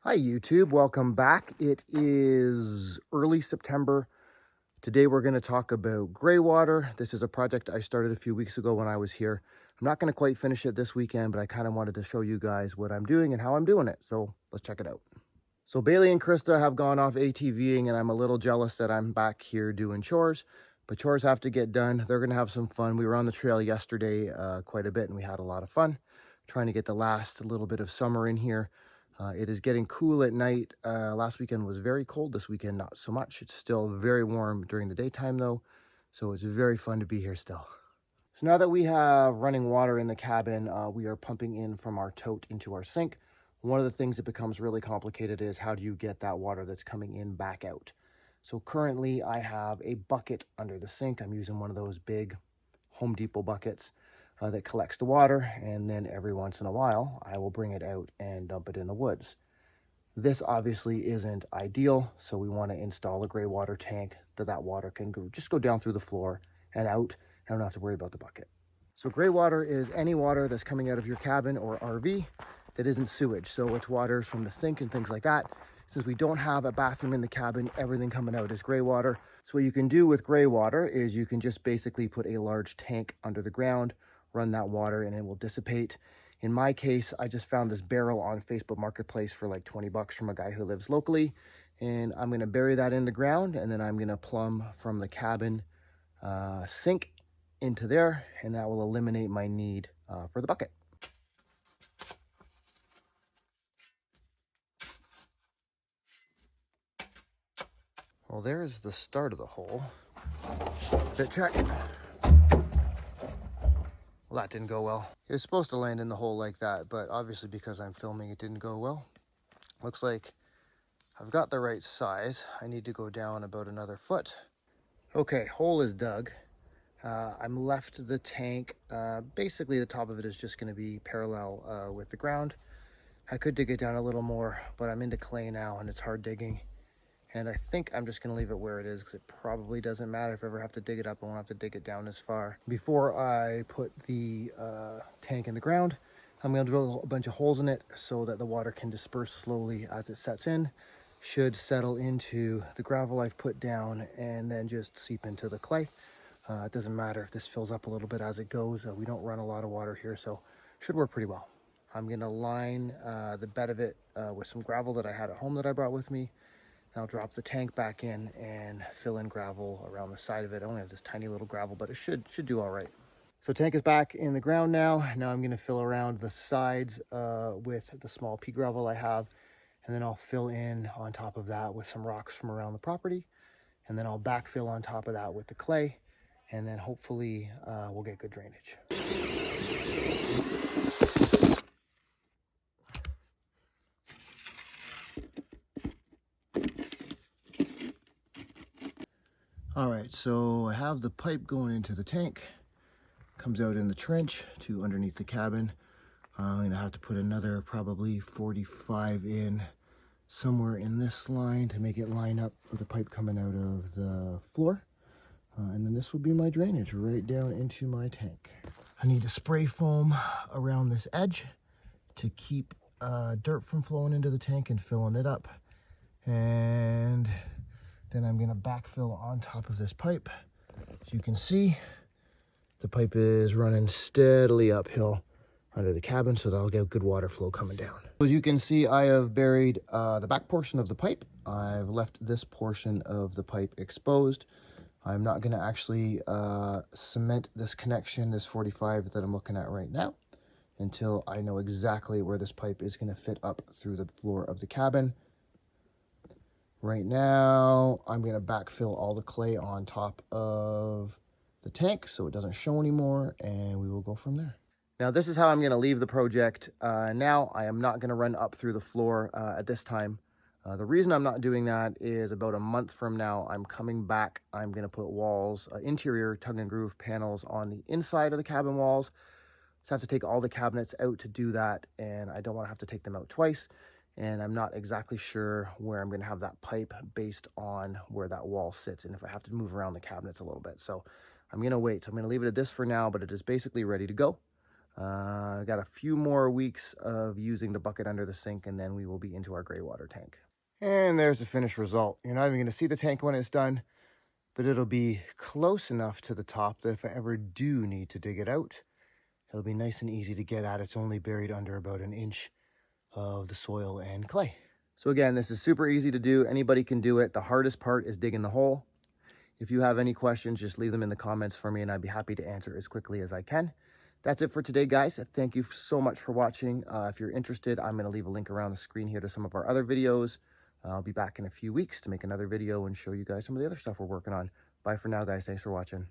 Hi YouTube, welcome back. It is early September. Today we're going to talk about Graywater. This is a project I started a few weeks ago when I was here. I'm not going to quite finish it this weekend, but I kind of wanted to show you guys what I'm doing and how I'm doing it. So let's check it out. So Bailey and Krista have gone off ATVing and I'm a little jealous that I'm back here doing chores. But chores have to get done. They're going to have some fun. We were on the trail yesterday quite a bit and we had a lot of fun trying to get the last little bit of summer in here. It is getting cool at night. Last weekend was very cold. This weekend, not so much. It's still very warm during the daytime though. So it's very fun to be here still. So now that we have running water in the cabin, we are pumping in from our tote into our sink. One of the things that becomes really complicated is how do you get that water that's coming in back out? So currently I have a bucket under the sink. I'm using one of those big Home Depot buckets that collects the water, and then every once in a while I will bring it out and dump it in the woods. This obviously isn't ideal, so we want to install a gray water tank that water can just go down through the floor and out. I don't have to worry about the bucket. So gray water is any water that's coming out of your cabin or RV that isn't sewage. So it's water from the sink and things like that. Since we don't have a bathroom in the cabin, everything coming out is gray water. So what you can do with gray water is you can just basically put a large tank under the ground, run that water, and it will dissipate. In my case, I just found this barrel on Facebook Marketplace for like 20 bucks from a guy who lives locally. And I'm gonna bury that in the ground, and then I'm gonna plumb from the cabin sink into there, and that will eliminate my need for the bucket. Well, there's the start of the hole. Bit check. Well, that didn't go well. It was supposed to land in the hole like that, but obviously because I'm filming, it didn't go well. Looks like I've got the right size. I need to go down about another foot. Okay, hole is dug. I'm left the tank. Basically, the top of it is just going to be parallel with the ground. I could dig it down a little more, but I'm into clay now and it's hard digging. And I think I'm just going to leave it where it is because it probably doesn't matter. If I ever have to dig it up, I won't have to dig it down as far. Before I put the tank in the ground, I'm going to drill a bunch of holes in it so that the water can disperse slowly as it sets in. Should settle into the gravel I've put down and then just seep into the clay. It doesn't matter if this fills up a little bit as it goes. We don't run a lot of water here, so it should work pretty well. I'm going to line the bed of it with some gravel that I had at home that I brought with me. I'll drop the tank back in and fill in gravel around the side of it. I only have this tiny little gravel, but it should do all right. So tank is back in the ground now. Now I'm going to fill around the sides with the small pea gravel I have. And then I'll fill in on top of that with some rocks from around the property. And then I'll backfill on top of that with the clay. And then hopefully we'll get good drainage. All right, so I have the pipe going into the tank. Comes out in the trench to underneath the cabin. I'm gonna have to put another probably 45 in somewhere in this line to make it line up with the pipe coming out of the floor. And then this will be my drainage right down into my tank. I need to spray foam around this edge to keep dirt from flowing into the tank and filling it up. And then I'm gonna backfill on top of this pipe. As you can see, the pipe is running steadily uphill under the cabin so that I'll get good water flow coming down. As you can see, I have buried the back portion of the pipe. I've left this portion of the pipe exposed. I'm not gonna actually cement this connection, this 45 that I'm looking at right now, until I know exactly where this pipe is gonna fit up through the floor of the cabin. Right now, I'm gonna backfill all the clay on top of the tank so it doesn't show anymore, and we will go from there. Now this is how I'm gonna leave the project. Now I am not gonna run up through the floor at this time. The reason I'm not doing that is about a month from now, I'm coming back. I'm gonna put walls, interior tongue and groove panels on the inside of the cabin walls. So I have to take all the cabinets out to do that, and I don't wanna have to take them out twice. And I'm not exactly sure where I'm gonna have that pipe based on where that wall sits and if I have to move around the cabinets a little bit. So I'm gonna wait. So I'm gonna leave it at this for now, but it is basically ready to go. I got a few more weeks of using the bucket under the sink, and then we will be into our gray water tank. And there's the finished result. You're not even going to see the tank when it's done, but it'll be close enough to the top that if I ever do need to dig it out, it'll be nice and easy to get at. It's only buried under about an inch of the soil and clay. So again, this is super easy to do. Anybody can do it. The hardest part is digging the hole. If you have any questions, just leave them in the comments for me and I'd be happy to answer as quickly as I can. That's it for today, guys. Thank you so much for watching. If you're interested, I'm going to leave a link around the screen here to some of our other videos. I'll be back in a few weeks to make another video and show you guys some of the other stuff we're working on. Bye for now, guys. Thanks for watching.